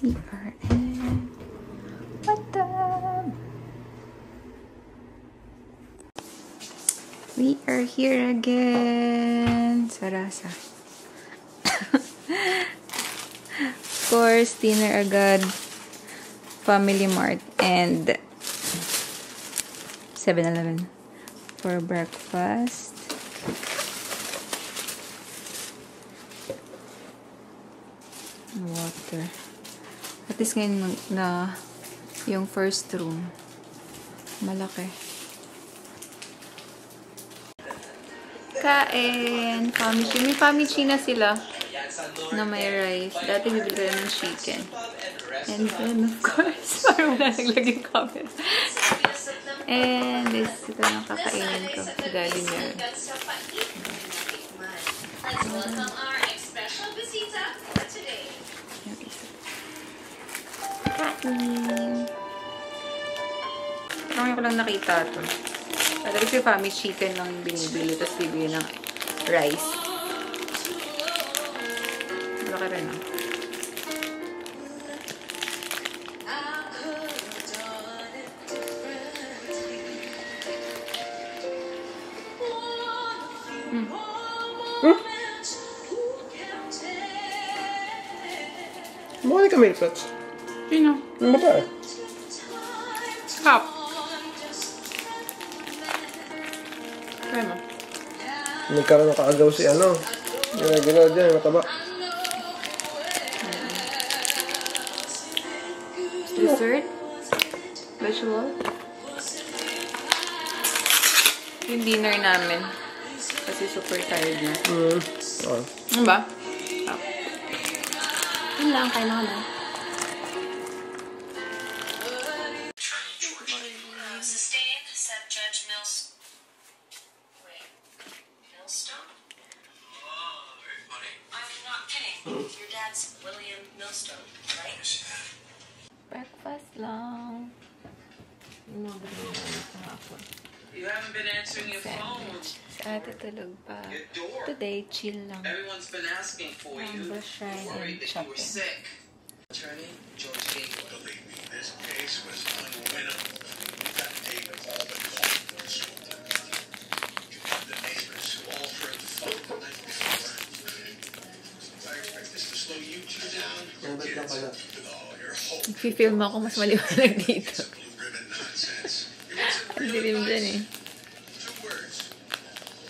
We are in Batam. We are here again. Sarasa. Of course, dinner agad. Family Mart and 7-Eleven for breakfast. Water. At least ngayon na yung first room. Malaki. Kain! Pamichi. May pamichi na sila na may rice. Dati bibili ko ng chicken. And then, of course, parang wala naglagay camera. And this, ito yung kakainin ko. Galing yun. Ngayon ko lang nakita ito. Talagang si family chicken lang binibili. Tapos bibili ng rice. Laki rin ah. Må ikke milkplats. Sino? Yung bata eh. Cup. Kaya mo? Nagkaroon ng kaagaw si ano. Yung ginawa dyan, yung mataba. Dessert? Vegetable? Yung dinner namin. Kasi super tired na. Oo. Ano ba? Oh. Yun lang, kailangan na. Sustained, said Judge Mills. Wait, Millstone? Oh, very funny. I'm not kidding. Your dad's William Millstone, right? Breakfast lang. You haven't been answering your phone. Si ate tulog pa. Today, chill lang. Everyone's been asking for you. Amber Shrine and Worried that you were shopping. sick. Attorney George Gateway. Believe me, this case was unwinnable. That neighbor all but called for the school. You have the neighbors who all heard the phone the night before. I expect this to slow you two down. Kids, with all your hope. Nag-film ako, mas maliwanag dito. Some blue ribbon nonsense. Ang dilim dyan eh. Two words.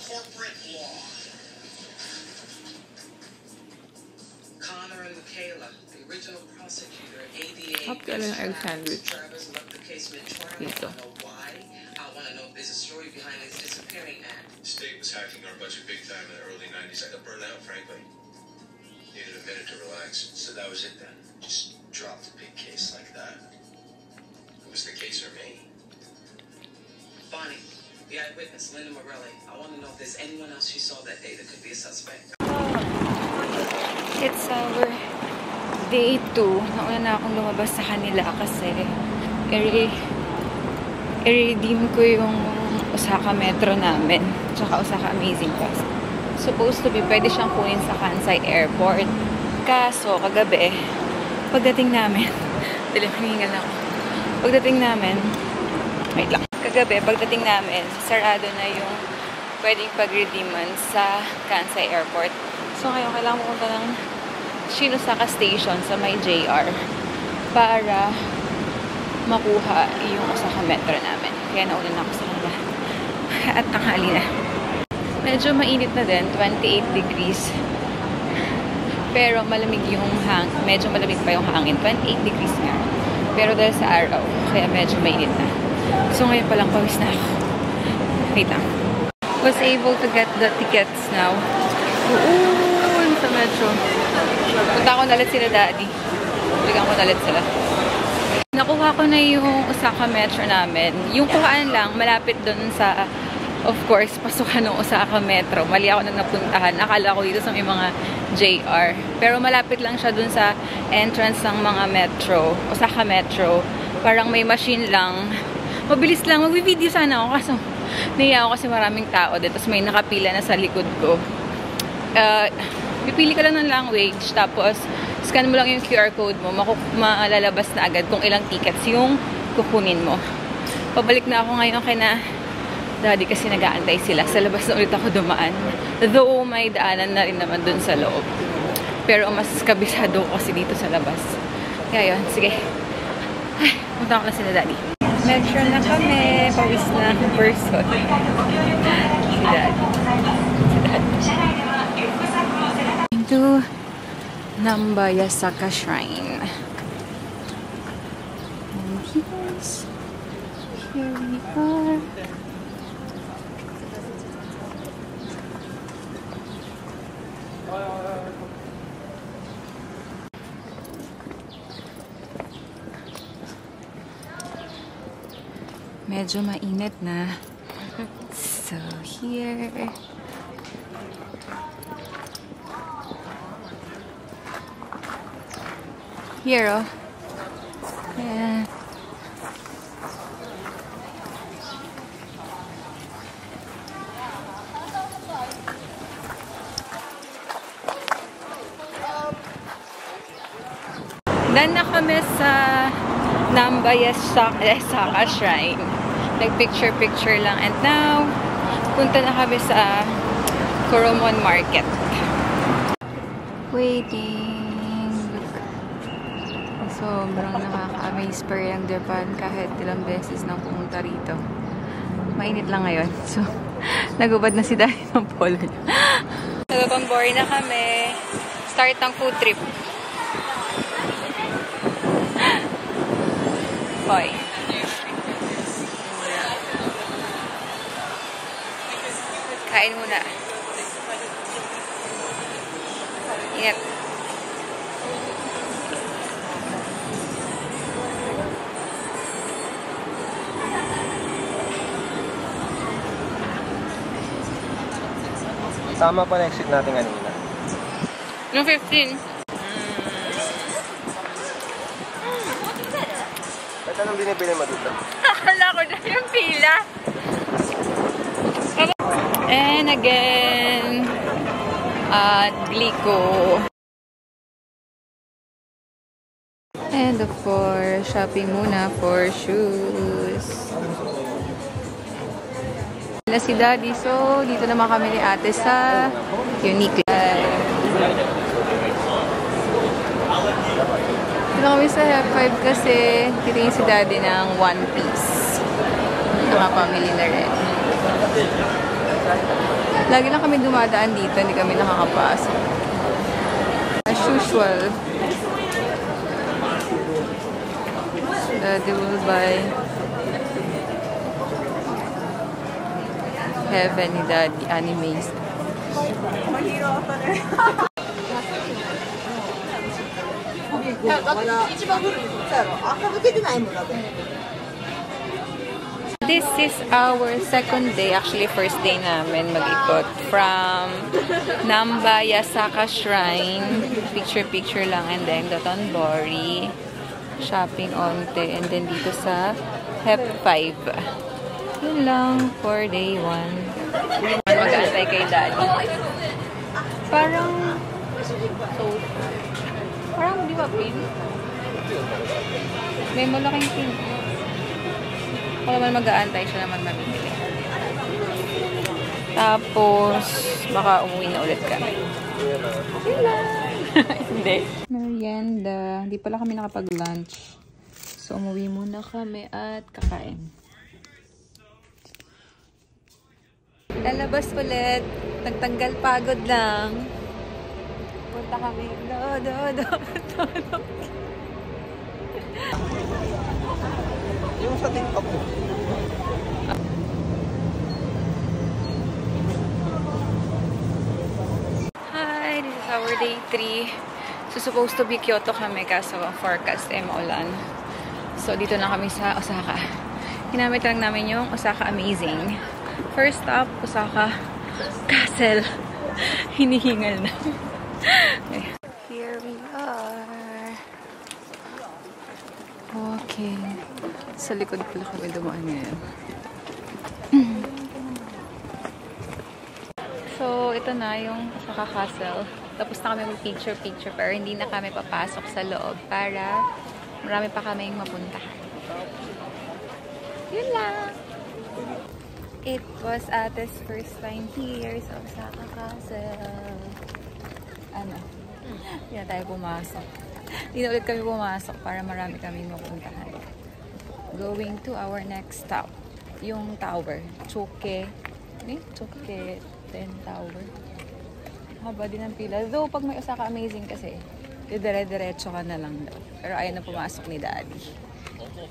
Corporate law. Connor and Michaela, the original prosecutor, ADA. Hop ka lang ng egg sandwich. Travis left the case mid-trial. Dito. I want to know why. I want to know if there's a story behind his disappearing act. The state was hacking our budget big time in the early 90s. I got burned out, frankly. Needed a minute to relax. So that was it then? Just dropped a big case like that? It was the case or me? Bonnie, the eyewitness, Linda Morelli. I want to know if there's anyone else you saw that day that could be a suspect. It's our day 2. Nauna na akong lumabas sa kanila kasi i-redeem ko yung Osaka Metro namin. Tsaka Osaka Amazing Pass. Supposed to be, pwede siyang kunin sa Kansai Airport. Kaso, kagabi, pagdating namin, hiningal na ako. Pagdating namin, wait lang. Kagabi, pagdating namin, sarado na yung pwedeng pag-redeeman sa Kansai Airport. So ngayon, kailangan pumunta ng Shinosaka Station sa may JR para makuha yung Osaka Metro namin. Kaya nauna na ako sa kanila. At tanghali na. Medyo mainit na din, 28 degrees. Pero malamig yung medyo malamig pa yung hangin. 28 degrees nga. Pero dahil sa araw, kaya medyo mainit na. So ngayon palang pawis na ako. Wait lang. Was able to get the tickets now. Sa metro. Punta ko nalit sila daddy. Bigyan ko nalit sila. Nakuha ko na yung Osaka Metro namin. Yung kuhaan lang, malapit dun sa, of course, pasukan ng Osaka Metro. Mali ako na napuntahan. Akala ko dito sa may mga JR. Pero malapit lang siya dun sa entrance ng mga metro. Osaka Metro. Parang may machine lang. Mabilis lang. Mag-video sana ako. Kaso, naiya ako kasi maraming tao dito. Tapos may nakapila na sa likod ko. Pipili ka lang ng language. Tapos, Scan mo lang yung QR code mo, malalabas na agad kung ilang tickets yung kukunin mo. Pabalik na ako ngayon kina Daddy kasi nag-aantay sila. Sa labas na ulit ako dumaan. Though may daanan na rin naman dun sa loob. Pero mas kabisado ko kasi dito sa labas. Kaya yun, sige. Ay, punta ko na sila Daddy. Metro na kami. Pawis na person. Si Daddy. To Nambayasaka Shrine. And yes, here we are. Medyo mainit na. So, here. Here, oh. Yeah. Dan na kami sa Nambayasaka Shrine. Nag-picture-picture lang. And now, punta na kami sa Koromon Market. Waiting. Look. Sobrang nakaka-amaze pa rin ang Japan kahit ilang beses nang pumunta rito. Mainit lang ngayon. So, nagubad na si Daddy ng polo niya. Nagpambori na kami. Start ang food trip. Hoy. Kain muna. Ingat. Tama pa na exit natin kanina. Yung 15. Ba't anong binibili mo dito? Akala ko na yung pila. And again, at Glico. And of course, shopping muna for shoes. Na si Daddy, so dito naman kami ni Ate sa Uniqlo. Dito kami sa F5 kasi titingin si Daddy ng One Piece. Nakapamili na rin. Lagi lang kami dumadaan dito, hindi kami nakakapasok. As usual, Daddy will buy Heaven ni Daddy animes. This is our second day, actually first day namin mag-ikot from Nambayasaka Shrine. Picture-picture lang, and then Dotonbori, shopping onte, and then dito sa Hep5. Yun lang for day 1. Mag-aantay kay Daddy. Parang di ba pin? May malaking pin. Ako naman mag-aantay, siya naman mamimili. Tapos, baka umuwi na ulit kami. Hindi. Merienda. Hindi pala kami nakapag-lunch. So, umuwi muna kami at kakain. Lalabas ulit. Nagtanggal pagod lang. Punta kami. Yung sa TikTok mo. Hi, this is our day 3. So, supposed to be Kyoto kami kaso forecast maulan. So, dito na kami sa Osaka. Hinamit lang namin yung Osaka Amazing. First stop, Osaka Castle. Hinihingal na. Here we are. Okay. Sa likod pala kami dumaan ngayon. So, ito na yung Osaka Castle. Tapos na kami mag-picture-picture pero hindi na kami papasok sa loob para marami pa kaming mapuntahan. Yun lang! It was Ate's first time here sa Osaka Castle. Hindi na tayo pumasok. Hindi na ulit kami pumasok para marami kaming mapuntahan. Going to our next stop. Yung tower. Choke 10 Tower. Haba din ang pila. Though, pag may Osaka Amazing kasi, dire-diretso ka na lang daw. Pero ayaw na pumasok ni Daddy.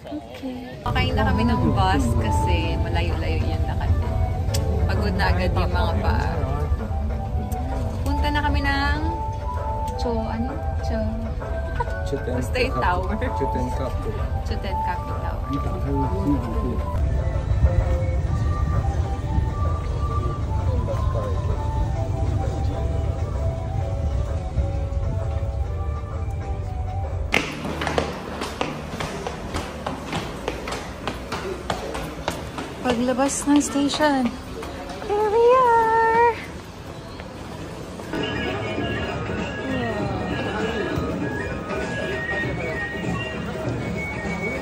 Okay. Pakain na kami ng bus kasi malayo-layo yung lakad. Pagod na agad yung mga paa. Punta na kami ng State Tower. Chuten Kaku. Chuten Kaku Tower. Paglabas ng station, here we are!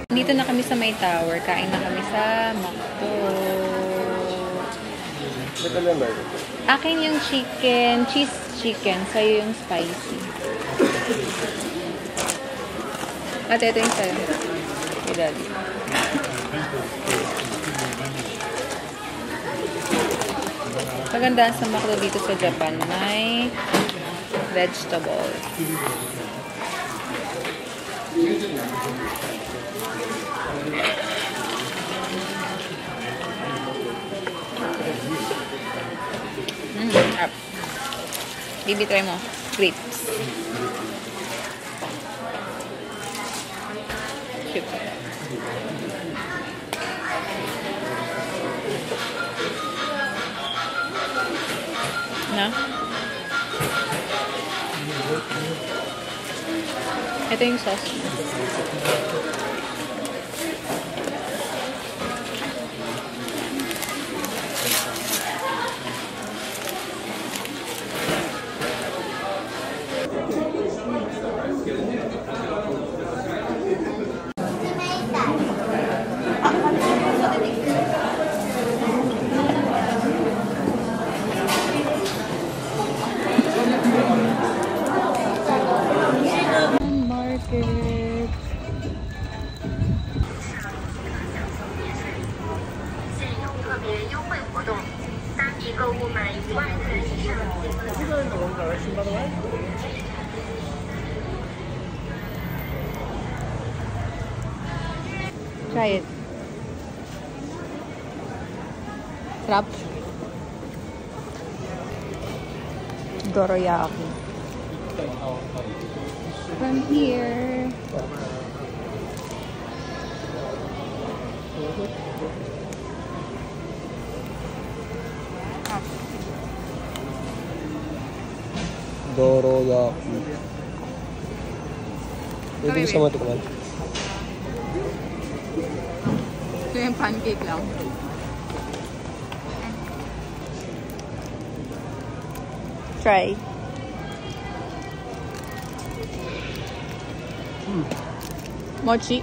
Dito na kami sa may tower. Kain na kami sa McDo. Akin yung chicken, cheese chicken. Sa'yo yung spicy. At ito yung sa'yo. Hey, Daddy. Magandaan sa McDo dito sa Japan, may vegetables. Up. Bibi, try mo. Grapes. Cute. Na? Ito yung sauce. Market. Try it. Sarap. Doroyaki. From here. Doroyaki. Pwede Kami, sa mga tikman. Ito yung pancake lang. Try. Mochi.